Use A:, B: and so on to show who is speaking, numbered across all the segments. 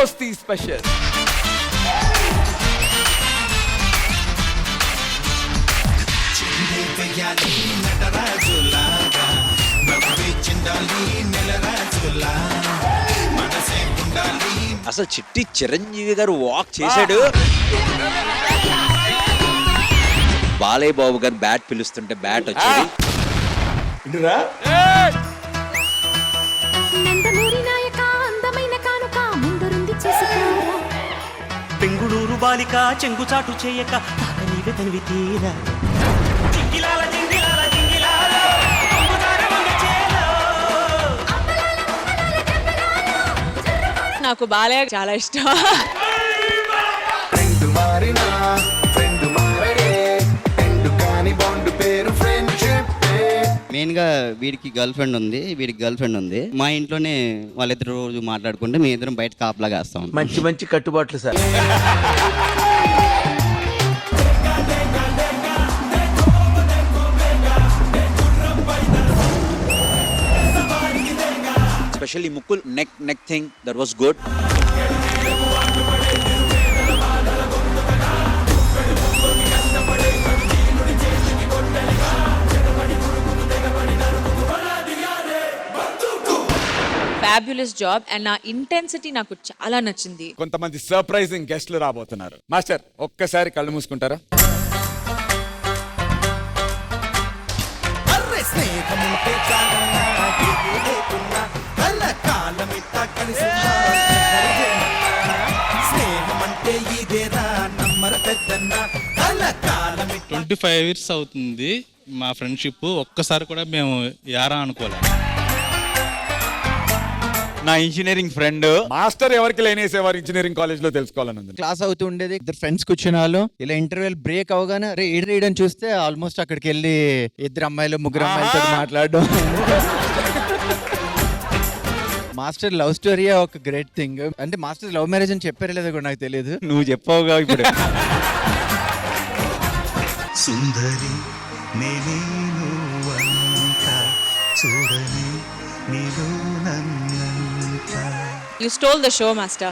A: దోస్తీ స్పెషల్.
B: అసలు చిట్టి చిరంజీవి గారు వాక్ చేశాడు. బాలయ్య బాబు గారు బ్యాట్ పిలుస్తుంటే బ్యాట్ వచ్చేది.
C: పెంగుళూరు బాలిక చెంగుచాటు చేయక తాక నీవే తనివి తీరా.
D: నాకు బాలయ్య చాలా ఇష్టం.
E: మెయిన్ గా వీడికి గర్ల్ ఫ్రెండ్ ఉంది, వీడికి గర్ల్ ఫ్రెండ్ ఉంది. మా ఇంట్లోనే వాళ్ళిద్దరు రోజు మాట్లాడుకుంటే మీ ఇద్దరం బయట కాపలాగా వేస్తాం.
A: మంచి మంచి కట్టుబాట్లు sir.
B: Especially Mukul neck thing, that was good.
D: Fabulous job and నా ఇంటెన్సిటీ నాకు చాలా నచ్చింది.
A: కొంతమంది సర్ప్రైజింగ్ గెస్ట్లు రాబోతున్నారు. మాస్టర్ ఒక్కసారి కళ్ళు మూసుకుంటారా?
F: ట్వంటీ 25 years అవుతుంది మా ఫ్రెండ్షిప్. ఒక్కసారి కూడా మేము యారా అనుకోలేదు.
B: నా ఇంజనీరింగ్ ఫ్రెండ్
A: మాస్టర్ ఎవరికి లేనేసేవారు ఇంజనీరింగ్ కాలేజ్ లో తెలుసుకోవాలని ఉంది.
G: క్లాస్ అవుతూ ఉండేది, ఇద్దరు ఫ్రెండ్స్ కూర్చున్న వాళ్ళు. ఇలా ఇంటర్వెల్ బ్రేక్ అవగానే రీడని చూస్తే ఆల్మోస్ట్ అక్కడికి వెళ్ళి ఇద్దరు అమ్మాయిలు ముగ్గురు అమ్మాయిలతో మాట్లాడడం. మాస్టర్ లవ్ స్టోరీ ఒక గ్రేట్ థింగ్. అంటే మాస్టర్ లవ్ మ్యారేజ్ అని చెప్పారు లేదో కూడా నాకు తెలియదు.
B: నువ్వు చెప్పావుగా ఇప్పుడు.
C: సుందరి నేనే నువ్వంతా చూడని నీలో నన్నంతా.
D: You stole the show, master.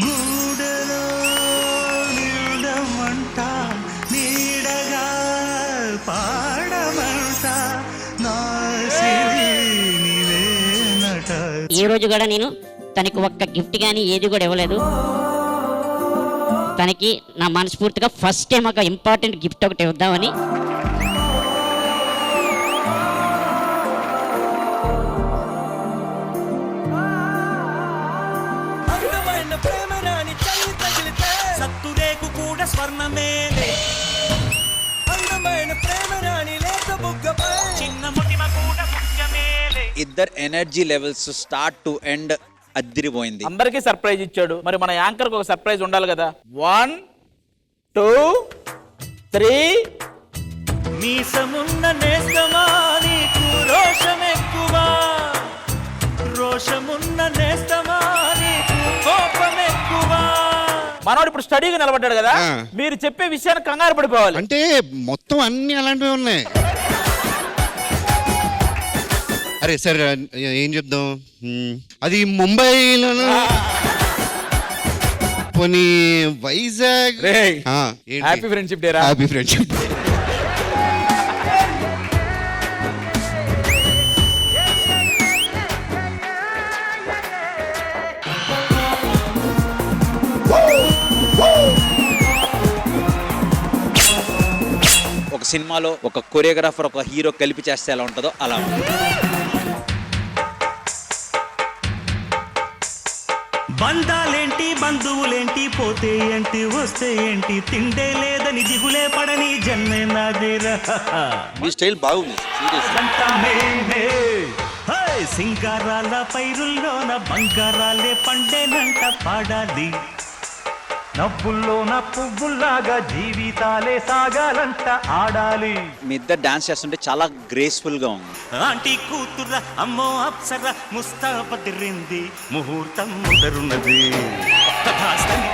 C: గూడలో నిండమంట నీడగా పాడమంట నా సిరి నీవేనట.
H: ఏ రోజు కూడా నేను తనకి ఒక్క గిఫ్ట్ కానీ ఏది కూడా ఇవ్వలేదు. తనకి నా మనస్ఫూర్తిగా ఫస్ట్ టైం ఒక ఇంపార్టెంట్ గిఫ్ట్ ఒకటి ఇద్దామని.
C: సత్తురేకు కూడా స్వర్ణమేలే, అందమైన ప్రేమ రాణి లేత బుగ్గపై చిన్న ముటిమ కూడా ముఖ్యమేలే.
B: ఇద్దరు energy levels start to end అద్దిరిపోయింది.
I: అందరికీ సర్ప్రైజ్ ఇచ్చాడు, మరి మన యాంకర్ కు ఒక సర్ప్రైజ్ ఉండాలి కదా. 1 2 3.
C: మీసమున్న నేస్తమా నీకు రోషం ఎక్కువ, రోషమున్న నేస్తమా నీకు కోపం ఎక్కువ.
I: మనోడు ఇప్పుడు స్టడీగా నిలబడ్డాడు కదా, మీరు చెప్పే విషయాన్ని కంగారు పడిపోవాలి.
J: అంటే మొత్తం అన్ని అలాంటివి ఉన్నాయి. అరే సార్ ఏం చెప్దాం, అది ముంబైలోనూ పోనీ వైజాగ్.
A: హ్యాపీ ఫ్రెండ్షిప్ డే రా.
J: Happy friendship.
B: ఒక సినిమాలో ఒక కొరియోగ్రాఫర్ ఒక హీరో కలిపి చేస్తే ఎలా ఉంటుందో అలా ఉంటుంది.
C: బంధాలేంటి బంధువులేంటి పోతే ఏంటి వస్తే ఏంటి తిండే లేదని దిగులే పడని జన్మే నాదేరా.
B: మీ స్టైల్ బాగుంది.
C: సింగారాల పైరుల్లోన బంగారాలే పండేనంట పాడాలి. నవ్వుల్లోన పువ్వుల్లాగా జీవితాలే సాగాలంట ఆడాలి.
B: మీ ఇద్దరు డాన్స్ చేస్తుంటే చాలా గ్రేస్ఫుల్ గా ఉంది.
C: ఆంటీ కూతుర అమ్మో అప్సర ముస్తాపతిరింది, ముహూర్తం ముదరున్నది,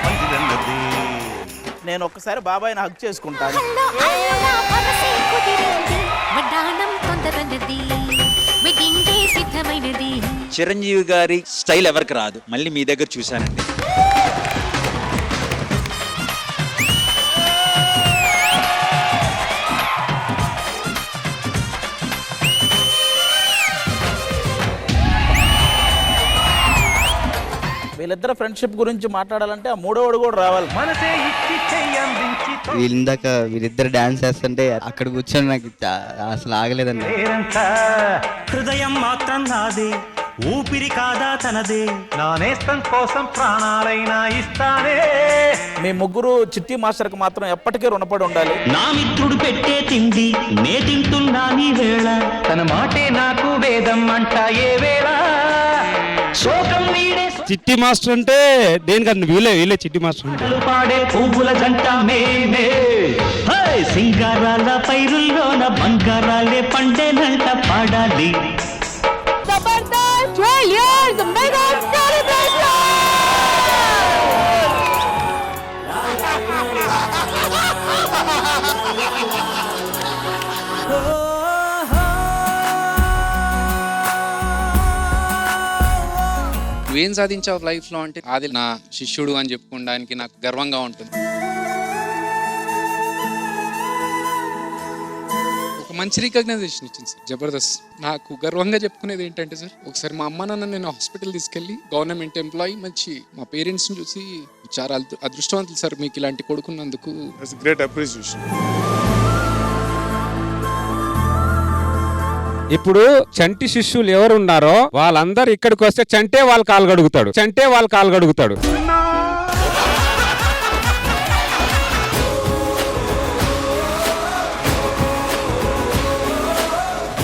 C: పందిరన్నది.
I: నేను ఒక్కసారి బాబాయ్ హక్ చేసుకుంటాను.
B: చిరంజీవి గారి స్టైల్ ఎవరికి రాదు, మళ్ళీ మీ దగ్గర చూశానండి.
I: వీళ్ళిద్దరు ఫ్రెండ్షిప్ గురించి మాట్లాడాలంటే ఆ మూడోవాడు కూడా రావాలి.
C: మనసే ఇచ్చి చెయ్యందించి
E: వీళ్ళిందాక వీళ్ళిద్దరు డాన్స్ చేస్తుంటే అక్కడ కూర్చొని నాకు అసలు ఆగలేదండి.
C: పేరంతా హృదయం మాత్రం నాదే, ఊపిరి కాదా తనదే, నా నేస్తం కోసం ప్రాణాలైనా ఇస్తానే.
I: మీ ముగ్గురు చిట్టి మాస్టర్కి మాత్రం ఎప్పటికీ రుణపడి ఉండాలి.
C: నా మిత్రుడు పెట్టే తిండి నే తింటున్నా నీ వేళ, తన మాటే నాకు వేదం అంట ఏ వేళ. శోకం వీడే
F: చిట్టి మాస్టర్ అంటే దేనికన్నా వీలే చిట్టి మాస్టర్ అంటే.
C: పాడే పువ్వుల జంట మేమే, హై సింగారాల పైరుల్లోన బంగారాలే పండేనంట పాడాలి.
D: Jabardasth 12 years mega celebration.
K: నువ్వేం సాధించావు లైఫ్లో అంటే అది నా శిష్యుడు అని చెప్పుకోవడానికి నాకు గర్వంగా ఉంటుంది. ఒక మంచి రికగ్నైజేషన్ ఇచ్చింది సార్ జబర్దస్త్. నాకు గర్వంగా చెప్పుకునేది ఏంటంటే సార్, ఒకసారి మా అమ్మ నాన్న నేను హాస్పిటల్ తీసుకెళ్ళి గవర్నమెంట్ ఎంప్లాయీ మంచి మా పేరెంట్స్ని చూసి చాలా అదృష్టవంతులు సార్ మీకు ఇలాంటి కొడుకున్నందుకు.
A: Great appreciation.
F: ఇప్పుడు చంటి శిష్యులు ఎవరు ఉన్నారో వాళ్ళందరూ ఇక్కడికి వస్తే చంటే వాళ్ళు కాలు గడుగుతాడు.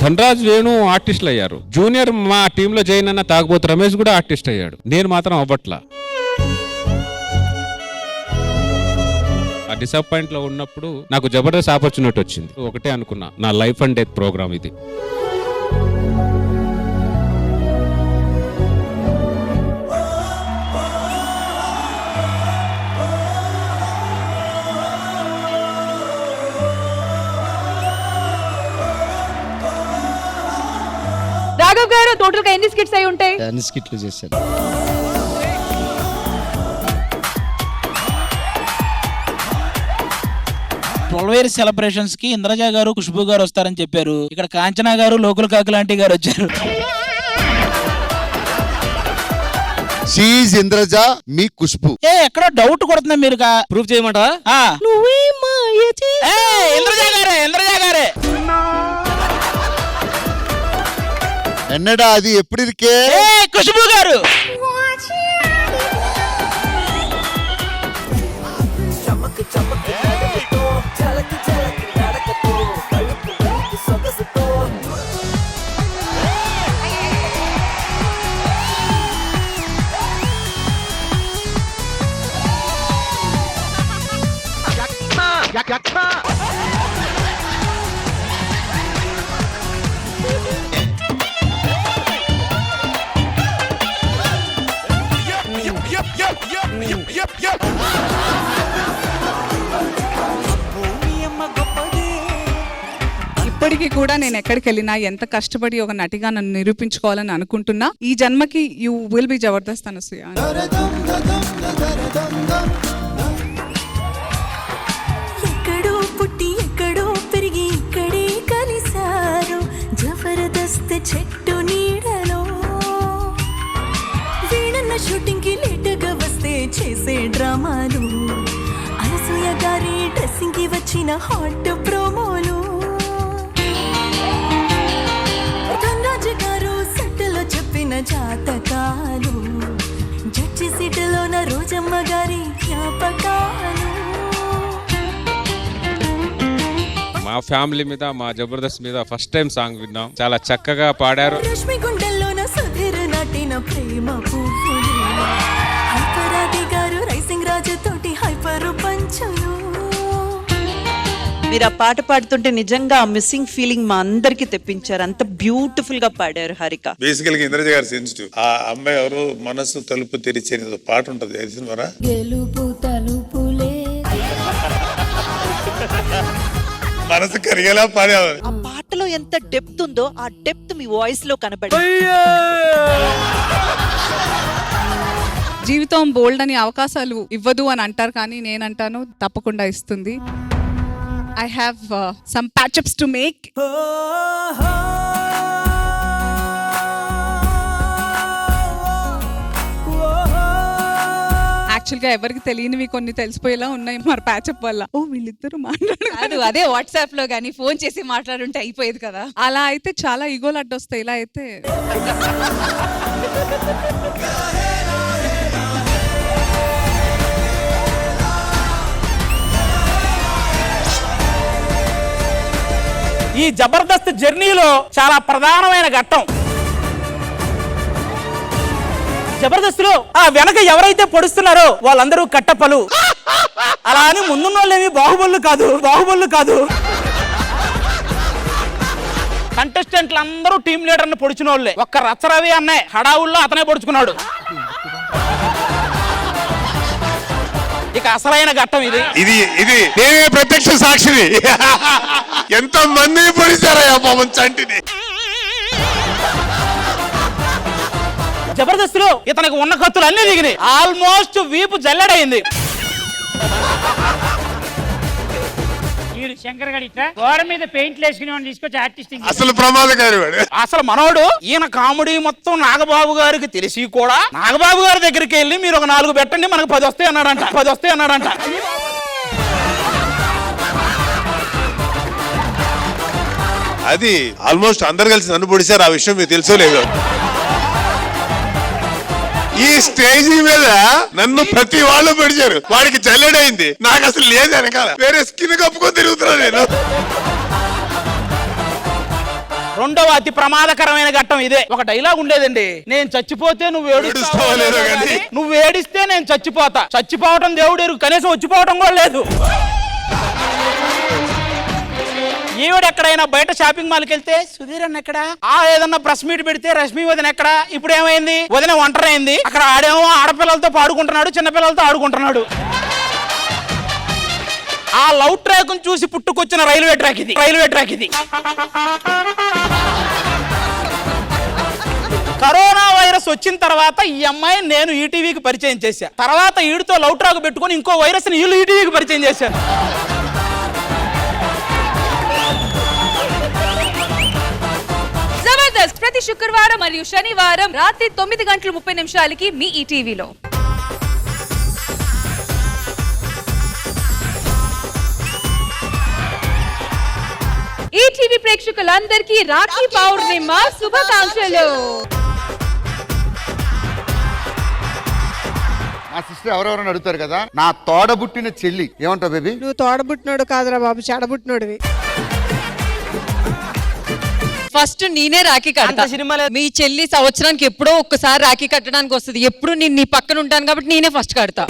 F: ధనరాజ్ వేణు ఆర్టిస్టులు అయ్యారు. జూనియర్ మా టీంలో జాయిన్ అన్న తాగుబోతు రమేష్ కూడా ఆర్టిస్ట్ అయ్యాడు. నేను మాత్రం అవ్వట్లా. ఆ డిసప్పాయింట్ లో ఉన్నప్పుడు నాకు జబర్దస్త్ ఆపర్చునిటీ వచ్చింది. ఒకటే అనుకున్నా, నా లైఫ్ అండ్ డెత్ ప్రోగ్రామ్ ఇది.
D: రాఘవ్ గారు టోటల్ గా ఎన్ని స్కిట్స్ అయి ఉంటాయి?
E: 10 స్కిట్లు చేశాను.
I: ట్వెల్వ్ సెలబ్రేషన్స్ కి ఇంద్రజ గారు ఖుష్బూ గారు వస్తారని చెప్పారు. ఇక్కడ కాంచనా గారు లోకల్ కాకులాంటి గారు వచ్చారు.
J: షీజ్ ఇంద్రజ మీ ఖుష్బు.
I: ఎక్కడో డౌట్ కొడుతున్నా, మీరు
F: ప్రూఫ్ చేయమంటావా?
I: ఇంద్రజ గారే
J: ఎన్నడా అది ఎప్పుడు ఇరికే
I: ఖుష్బూ గారు.
L: ఇప్పటికీ కూడా నేను ఎక్కడికి వెళ్ళినా ఎంత కష్టపడి ఒక నటిగా నన్ను నిరూపించుకోవాలని అనుకుంటున్నా. ఈ జన్మకి you will be Jabardasth Anasuya.
M: ఎక్కడో పుట్టి ఎక్కడో పెరిగి ఇక్కడే కలిసారు జబర్దస్త్ చెట్టు నీడలో. వీణన్న షూటింగ్ కి లేటుగా వస్తే చేసే డ్రామాలు, అనసూయ గారి డ్రెస్సింగ్ కి వచ్చిన హాట్ ప్రోమోలు, ధనరాజు గారు సెట్టులో చెప్పిన జాతకాలు, జడ్జి సీటులోన రోజమ్మ గారి జ్ఞాపకాలు.
F: మా ఫ్యామిలీ మీద, మా జబర్దస్త్ మీద ఫస్ట్ టైం సాంగ్ విన్నాం. చాలా చక్కగా పాడారు.
M: రష్మి గుండెల్లోన సుధీర్ నాటిన ప్రేమ పువ్వులు, హైపరాది గారు రైసింగ్ రాజు తోటి హైపర్ పంచులు.
N: మీరు ఆ పాట పాడుతుంటే నిజంగా ఆ మిస్సింగ్ ఫీలింగ్ మా అందరికి తెప్పించారు. అంత బ్యూటిఫుల్ గా పాడారు హారిక.
A: బేసికల్ గా ఇంద్రజ గారు సెన్సిటివ్. ఆ అమ్మాయి ఎవరు మనసు తలుపు తెరిచే పాట ఉంటది, తెలిసిందా?
M: గెలుపు తలుపులే
A: మనసు కరిగేలా పాడేవారు.
N: ఆ పాటలో ఎంత డెప్త్ ఉందో ఆ డెప్త్ మీ వాయిస్ లో కనబడింది.
L: జీవితం బోల్డ్ అని అవకాశాలు ఇవ్వదు అని అంటారు, కానీ నేనంటాను తప్పకుండా ఇస్తుంది. I have some patchups to make. Actual గా ఎవరికి తెలియనివి కొన్ని తెలిసిపోయేలా ఉన్నాయి మరి ప్యాచప్ వల్ల. ఓ వీళ్ళిద్దరు మాట్లాడారు,
D: అదే వాట్సాప్ లో గానీ ఫోన్ చేసి మాట్లాడుంటే అయిపోయేది కదా.
L: అలా అయితే చాలా ఈగోలు అడ్డొస్తాయి. ఇలా అయితే
I: ఈ జబర్దస్త్ జర్నీలో చాలా ప్రధానమైన ఘట్టం. జబర్దస్త్ లో ఆ వెనక ఎవరైతే పొడుస్తున్నారో వాళ్ళందరూ కట్టపలు. అలా అని ముందున్న వాళ్ళేమి బాహుబలు కాదు. కంటెస్టెంట్లు అందరూ టీం లీడర్ ని పొడిచిన వాళ్ళే. ఒక్క రచ్చరవి అన్నయ్య హడావుల్లో అతనే పొడుచుకున్నాడు. ఇక అసలైన ఘట్టం ఇది
A: నేనే ప్రత్యక్ష సాక్షిని. ఎంత మందిని పొడిచారయ్యా పాపం చంటిని.
I: జబర్దస్త్ లో ఇతనికి ఉన్న కత్తులు అన్ని దిగినాయి. ఆల్మోస్ట్ వీపు జల్లెడైంది.
H: శంకర్ గడి గోడ మీద పెయింట్లు వేసుకుని తీసుకొచ్చి ఆర్టిస్టింగ్
A: అసలు ప్రమాదకారి వాడు.
I: అసలు మనోడు ఈయన కామెడీ మొత్తం నాగబాబు గారికి తెలిసి కూడా నాగబాబు గారి దగ్గరికి వెళ్ళి మీరు ఒక 4 పెట్టండి మనకు 10 వస్తాయి అన్నాడంట.
A: అది ఆల్మోస్ట్ అందరు కలిసి నన్ను పొడిచారు. ఆ విషయం మీకు తెలుసో లేదో. ఈ స్టేజ్ మీద నన్ను ప్రతి వాళ్ళు పొడిచారు. వాడికి జల్లెడైంది, నాకు అసలు లేదు వెనకాల. వేరే స్కిన్ కప్పుకొని తిరుగుతున్నాను నేను.
I: రెండవ అతి ప్రమాదకరమైన ఘట్టం ఇదే. ఒక డైలాగ్ ఉండేదండి, నేను చచ్చిపోతే నువ్వు ఏడుస్తావో లేదో కానీ నువ్వు ఏడిస్తే నేను చచ్చిపోతా. చచ్చిపోవటం దేవుడు ఎరుగు, కనీసం వచ్చిపోవటం కూడా లేదు. ఈవిడ ఎక్కడైనా బయట షాపింగ్ మాల్కి వెళ్తే సుధీర్ అన్న ఎక్కడ, ఏదన్నా ప్రెస్ మీట్ పెడితే రష్మి వదిన ఎక్కడ. ఇప్పుడు ఏమైంది, వదిన ఒంటరైంది. అక్కడ ఆడేమో ఆడపిల్లలతో పాడుకుంటున్నాడు, చిన్నపిల్లలతో ఆడుకుంటున్నాడు. ఆ లవ్ ట్రాక్ చూసి పుట్టుకొచ్చిన రైల్వే ట్రాక్ ఇది. కరోనా వైరస్ వచ్చిన తర్వాత ఈ అమ్మాయిని నేను ఈటీవీకి పరిచయం చేశా. తర్వాత ఈడితో లవ్ ట్రాక్ పెట్టుకుని ఇంకో వైరస్ ని వీళ్ళు ఈటీవీకి పరిచయం చేశారు.
D: జబర్దస్త్ ప్రతి శుక్రవారం మరియు శనివారం రాత్రి 9:30 మీ ఈటీవీలో. ఈటీవీ ప్రేక్షకులందరికీ రాఖీ పౌర్ణిమ శుభాకాంక్షలు.
J: నా సిస్టర్ ఎవరెవరని అడుగుతారు కదా, నా తోడబుట్టిన చెల్లి ఏమంటావు బేబీ?
L: నువ్వు తోడబుట్టినోడు కాదురా బాబు, చెడబుట్టినోడివి.
D: ఫస్ట్ నేనే రాఖీ కడతా. మీ చెల్లి సంవత్సరానికి ఎప్పుడో ఒక్కసారి రాఖీ కట్టడానికి వస్తుంది. ఎప్పుడు నేను నీ పక్కన ఉంటాను కాబట్టి నేనే ఫస్ట్ కడతా.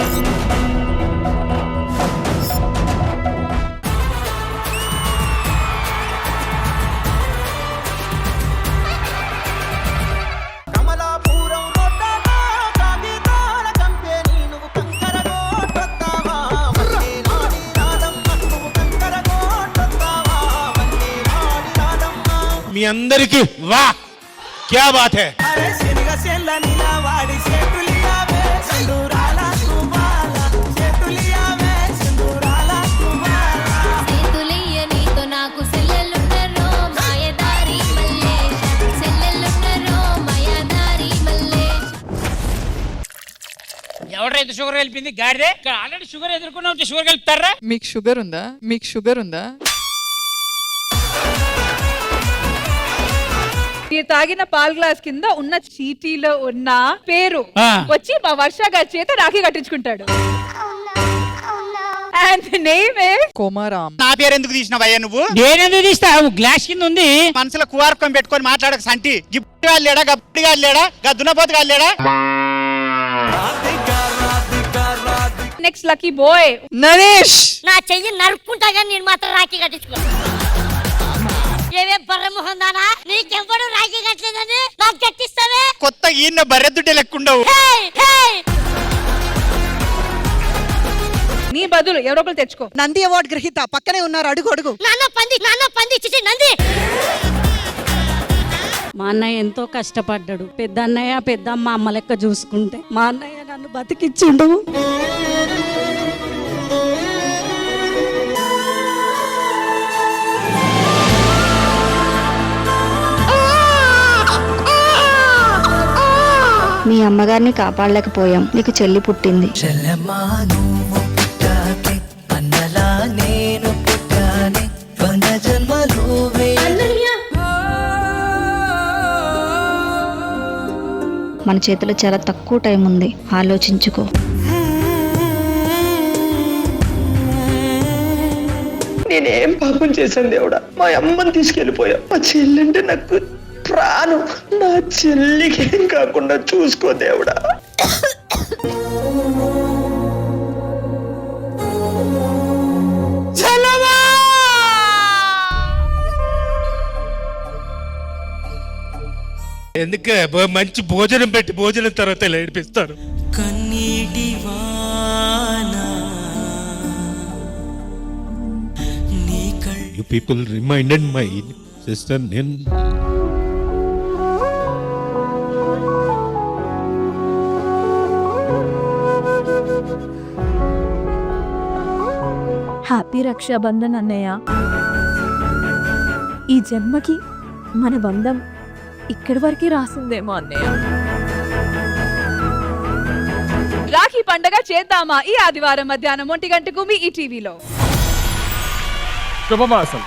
A: మీ అందరికి వా క్యా బాత్ హై.
H: ఎవరైతే షుగర్ కలిపింది గాడిదే. ఆల్రెడీ షుగర్ ఎదుర్కొన్నా షుగర్ కలుపుతారా?
L: మీకు షుగర్ ఉందా?
D: మీరు తాగిన పాల్ గ్లాస్ కింద ఉన్న చీటీలో ఉన్న పేరు వచ్చి మా వర్ష గారి చేత రాఖీ కట్టించుకుంటాడు.
G: కోమారాం.
I: నా పేరు ఎందుకు తీసినావయ్యా నువ్వు?
H: నేనెందుకు తీస్తావు? గ్లాస్ కింద ఉంది.
I: మనసులో కువార్కం పెట్టుకొని మాట్లాడక సంటి. గిప్టి గారు లేడా, గప్పటి గారు లేడా, దున్నపోతు గారు లేడా?
D: Next lucky boy
L: Naresh.
H: నా చెయ్యి నరుక్కుంటా కానీ నేను మాత్రం రాఖీ కట్టించుకో. ఏవే బర్రముఖం దానా, నీకెవ్వడు రాఖీ కట్టలేదని నాకు కట్టిస్తావే.
I: కొత్త ఈయన బర్రెద్దుటే లెక్కుండవు.
L: నీ బదులు ఎవరో ఒకరు తెచ్చుకో.
N: నంది అవార్డు గ్రహీత పక్కనే ఉన్నారు, అడుగు అడుగు.
H: నాన్న పంది చిచి నంది.
M: మా అన్నయ్య ఎంతో కష్టపడ్డాడు. పెద్ద అన్నయ్య పెద్దమ్మ అమ్మ లెక్క చూసుకుంటే మా అన్నయ్య నన్ను బతికిచ్చిండు.
O: మీ అమ్మగారిని కాపాడలేకపోయాం, నీకు చెల్లి పుట్టింది. మన చేతిలో చాలా తక్కువ టైం ఉంది, ఆలోచించుకో.
C: నేనేం పాపం చేశాను దేవుడా? మా అమ్మని తీసుకెళ్ళిపోయా. మా చెల్లంటే నాకు ప్రాణం. నా చెల్లికి ఏం కాకుండా చూసుకో దేవుడా.
A: ఎందుకే మంచి భోజనం పెట్టి భోజనం తర్వాత ఇలా ఏడిపిస్తారు.
C: కన్నీటి వానా నీ కళ్ళు.
A: You people reminded my sister నేను
O: హ్యాపీ రక్షాబంధన్ అన్నయ్య. ఈ జన్మకి మన బంధం ఇక్కడి వరకే రాసిందేమో అన్నయ్య.
L: రాఖీ పండగ చేద్దామా ఈ ఆదివారం మధ్యాహ్నం 1 గంటకు మీ ఈటీవీలో.
F: శుభమాసం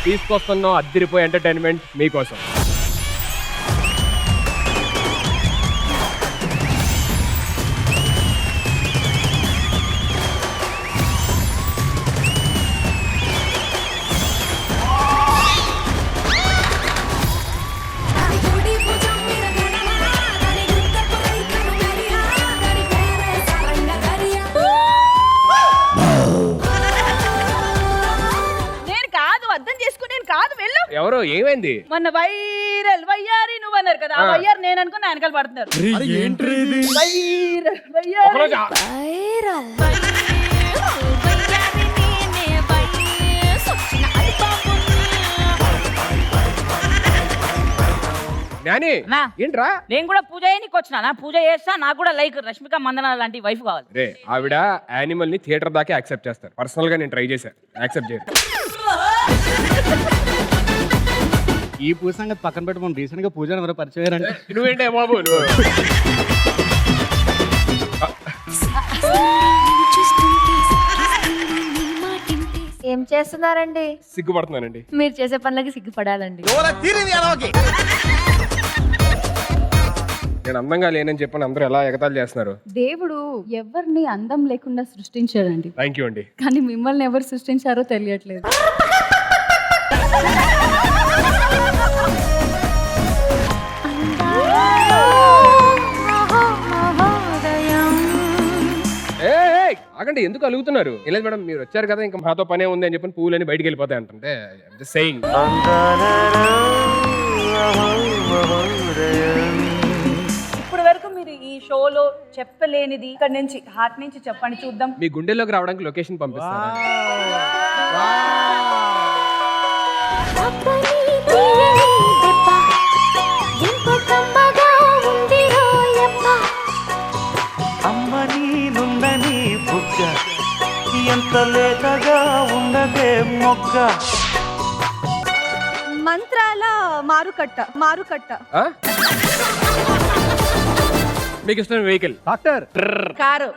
F: తీసుకొస్తున్న అద్దరిపోయే ఎంటర్టైన్మెంట్ మీకోసం. ఎవరో ఏమైంది?
L: మొన్న వైరల్ వయ్యారి నువ్వు అన్నారు కదా, ఆ వయ్యారి నేను అనుకుని వెనకాల పడుతున్నారు.
F: ఏంట్రా?
L: నేను కూడా పూజ చేయడానికి వచ్చినా, పూజ చేస్తా. నాకు కూడా లైక్ రష్మిక మందన లాంటి వైఫ్ కావాలి.
F: రే ఆవిడ యానిమల్ ని థియేటర్ దాకా యాక్సెప్ట్ చేస్తారు. పర్సనల్ గా నేను ట్రై చేశాను, యాక్సెప్ట్ చేయరు.
G: ఈ పూజ సంగతి పక్కన పెట్టి మనం రీసెంట్ గా పూజ ఎవరో పరిచయం.
F: నువ్వేంటే బాబు నువ్వు?
O: ఏం చేస్తున్నారండి?
F: సిగ్గుపడుతున్నానండి.
O: మీరు చేసే పనులకి సిగ్గుపడాలండి.
F: నేను అందంగా లేనని చెప్పని అందరూ ఎలా ఎగతాళి చేస్తున్నారు.
O: దేవుడు ఎవరిని అందం లేకుండా సృష్టించాడండి,
F: థ్యాంక్ యూ అండి.
O: కానీ మిమ్మల్ని ఎవరు సృష్టించారో తెలియట్లేదు.
F: ఆగండి, ఎందుకు అలుగుతున్నారు? లేదు మేడం, మీరు వచ్చారు కదా, ఇంకా మాతో పనే ఉంది అని చెప్పి పూలని బయటికి వెళ్ళిపోతాయి అంటుంటే సెయింగ్.
L: ఇప్పుడు వరకు మీరు ఈ షోలో చెప్పలేనిది ఇక్కడ నుంచి హార్ట్ నుంచి చెప్పండి చూద్దాం.
F: మీ గుండెల్లోకి రావడానికి లొకేషన్ పంపిస్తారా?
C: ఎంత లేతగా ఉండదే మొగ్గ.
O: మంత్రాల మారుకట్ట.
F: మీకు ఇష్టం వెహికల్?
G: డాక్టర్.
L: కారు.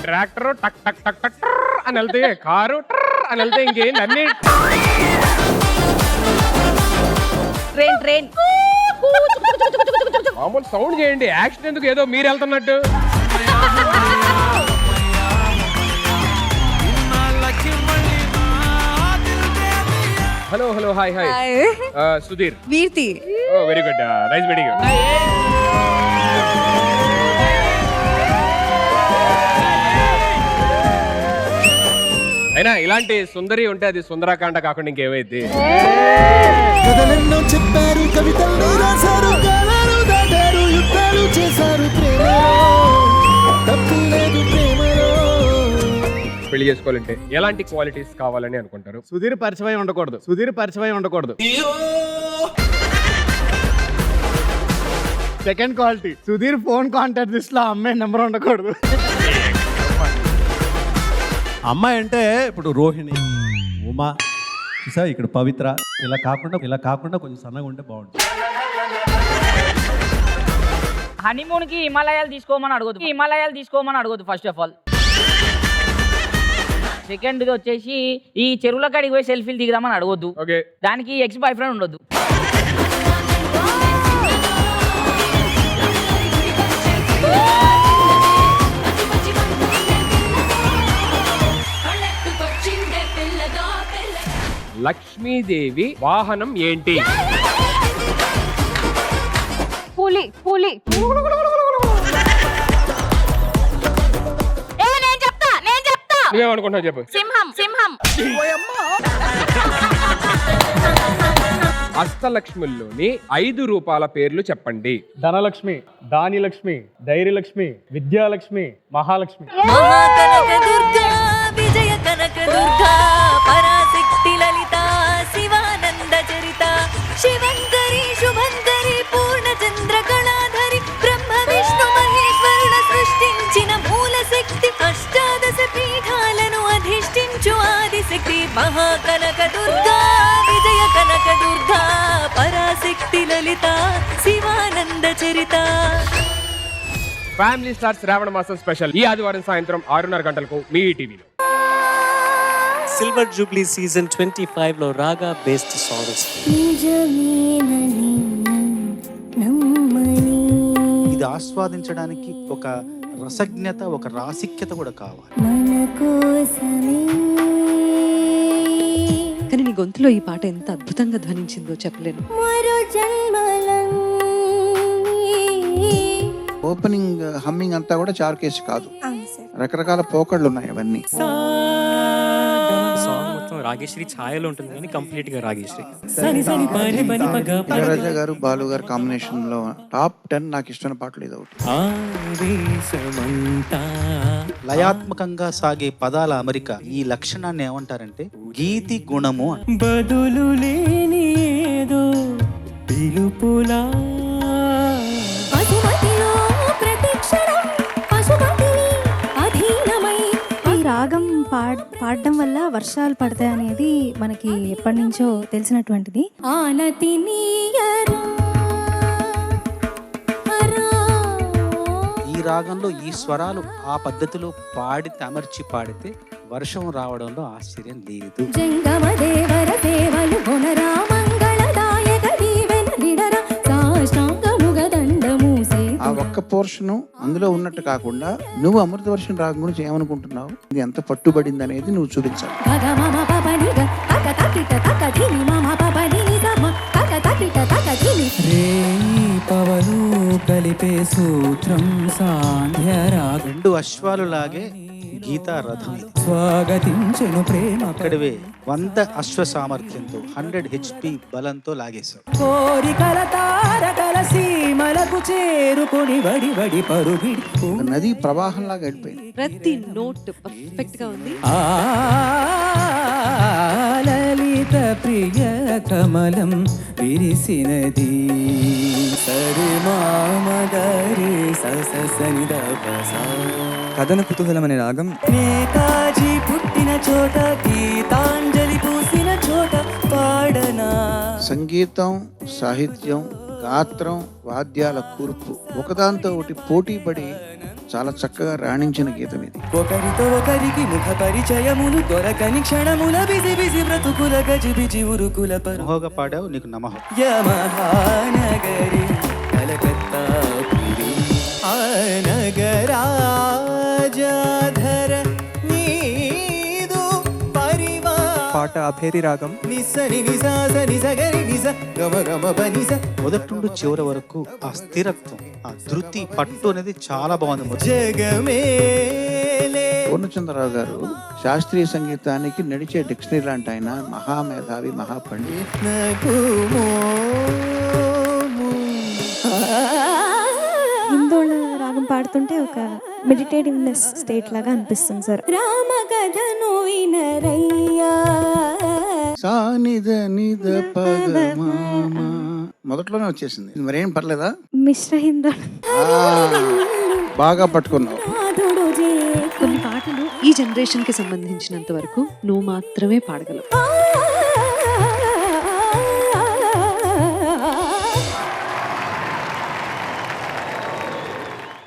F: ట్రాక్టర్ టక్ టక్ టక్ టక్ అని వెళ్తే, కారు అని వెళ్తే ఇంకేంటి అన్ని.
L: ట్రైన్.
F: మామూలు సౌండ్ చేయండి, యాక్షన్ ఎందుకు? ఏదో మీరు వెళ్తున్నట్టు. Hello hi Sudheer.
L: వీర్తి.
F: Very good, nice meeting you. అయినా ఇలాంటి సుందరి ఉంటే అది సుందరాకాండ కాకుండా ఇంకేమైంది?
C: కథలెన్నో చెప్పారు, కవితల్లో రాశారు.
P: పెళ్లి చేసుకోవాలంటే ఎలాంటి క్వాలిటీస్ కావాలని అనుకుంటారు?
G: సుధీర్ పరిచయం ఉండకూడదు. Second quality, Sudheer phone contact list లో అమ్మాయి నెంబర్ ఉండకూడదు.
Q: అమ్మాయి అంటే ఇప్పుడు రోహిణి, ఉమా, చూసా ఇక్కడ పవిత్ర, ఇలా కాకుండా కొంచెం సన్నగా ఉంటే బాగుంటుంది.
I: హనీమూన్ కి హిమాలయాలు తీసుకోమని అడగదు ఫస్ట్ ఆఫ్ ఆల్. సెకండ్ వచ్చేసి ఈ చెరువుల కాడికి పోయి సెల్ఫీలు దిగుదామని అడగొద్దు. దానికి ఎక్స్ బాయ్ ఫ్రెండ్ ఉండొద్దు.
P: లక్ష్మీదేవి వాహనం ఏంటి?
O: పులి.
P: నువ్వేమనుకుంటున్నావు చెప్పు.
H: సింహం.
P: అష్టలక్ష్ముల్లోని 5 రూపాల పేర్లు చెప్పండి.
G: ధనలక్ష్మి, దానిలక్ష్మి, ధైర్యలక్ష్మి, విద్యాలక్ష్మి, మహాలక్ష్మి.
M: మహాకనక దుర్గా విజయ కనక దుర్గా పరాశక్తి లలిత శివానంద చరిత శివంకరి శుభంకరి పూర్ణచంద్ర కళాధరి బ్రహ్మ విష్ణు మహేశ్వరుల సృష్టించిన మూల శక్తి అష్టాదశ పీఠాలను అధిష్ఠించు ఆదిశక్తి మహాకనక దుర్గా విజయ కనక దుర్గా పరాశక్తి లలిత శివానంద చరిత.
P: ఫ్యామిలీ స్టార్ శ్రావణ మాసం స్పెషల్ ఈ ఆదివారం సాయంత్రం 6:30 గంటలకు మీ ఈటీవీలో.
R: సిల్వర్ జూబ్లీ సీజన్ 25 లో రాగా బేస్డ్ సాంగ్స్.
S: ఇది ఆస్వాదించడానికి ఒక రసజ్ఞత, ఒక రాసిక్యత కూడా కావాలి.
N: కానీ నీ గొంతులో ఈ పాట ఎంత అద్భుతంగా ధ్వనించిందో చెప్పలేను.
T: ఓపెనింగ్ హమ్మింగ్ అంతా కూడా చార్కేసి కాదు, రకరకాల పోకళ్ళు ఉన్నాయి అవన్నీ.
R: సాంగ్ మొత్తం రాగేశ్వరి ఛాయలో ఉంటుంది కానీ కంప్లీట్ గా రాగేశ్వరి.
T: ఇళయరాజా గారు, బాలు గారు కాంబినేషన్ లో టాప్ 10 నాకు ఇష్టమైన పాటలు ఇది ఒకటి.
S: లయాత్మకంగా సాగే పదాల అమరిక, ఈ లక్షణాన్ని ఏమంటారంటే గీతి గుణము.
R: బదులు లేని ఏదో పిలుపులా
O: ఈ రాగం పాడడం వల్ల వర్షాలు పడతాయి అనేది మనకి ఎప్పటి నుంచో తెలిసినటువంటిది.
S: ఈ రాగంలో ఈ స్వరాలు ఆ పద్ధతిలో పాడితే, అమర్చి పాడితే వర్షం రావడంలో ఆశ్చర్యం లేదు.
T: ఆ ఒక్క పోర్షన్ అందులో ఉన్నట్టు కాకుండా నువ్వు అమృత వర్షం రాగం గురించి ఏమనుకుంటున్నావు, ఇది ఎంత పట్టుబడింది అనేది నువ్వు చూపించాలి.
R: కలిపే సూత్రం సాంధ్యరాగం.
S: 2 అశ్వాలు లాగే గీతా రథం ఇది.
R: స్వాగతించెను ప్రేమ
S: అక్కడివే 100 అశ్వ సామర్థ్యంతో 100 HP బలంతో లాగేశావు.
R: కోరికల తారకల సీమలకు చేరుకొని వడి వడి పరుగిడి
T: నది ప్రవాహంలాగా వెళ్ళిపోయింది.
N: ప్రతి నోట్ పర్ఫెక్ట్ గా ఉంది.
R: లలిత ప్రియ కమలం విరిసినది సరి మామగరి ససనిద కథన కుతూహలం అనే రాగం. నేతాజీ పుట్టిన చోట గీతాంజలి పూసిన చోట పాడనా.
T: సంగీతం, సాహిత్యం, గాత్రం, వాద్యాల కూర్పు ఒకదాంతో ఒకటి పోటీ పడి చాలా చక్కగా రాణించిన గీతం ఇది.
R: ఒకరితో ఒకరికి ముఖ పరిచయములు దొరకని క్షణముల బిజి బిజి బ్రతుకుల గజిబిజి ఉరుకుల
S: మహోగా పాడావు, నీకు నమః.
R: యమహానగరి కలకత్తా పురి ఆ నగరాజధర నీదు పరివా.
G: పాట అభేరి రాగం.
R: నిసని నిసాసని సగరి నిస గమ గమ బనిస.
S: మొదటి నుండి చివరి వరకు ఆ స్థిరత్వం, ఆ ధృతి, పట్టు అనేది చాలా బాగుంది.
T: పూర్ణచంద్రరావు గారు శాస్త్రీయ సంగీతానికి నడిచే డిక్షనరీ లాంటి ఆయన, మహామేధావి, మహాపండిత్.
O: హిందోళ రాగం పాడుతుంటే ఒక మెడిటేటివ్నెస్ స్టేట్ లాగా అనిపిస్తుంది సార్.
M: రామ కథను వినరయ్యా.
T: సానిద నిద పద మామ మొదట్లోనే వచ్చేసింది. మరేం పర్లేదా?
O: మిశ్ర హిందూ
T: బాగా పట్టుకున్నావు.
N: కొన్ని పాటలు ఈ జనరేషన్ కి సంబంధించినంత వరకు నువ్వు మాత్రమే పాడగలవు.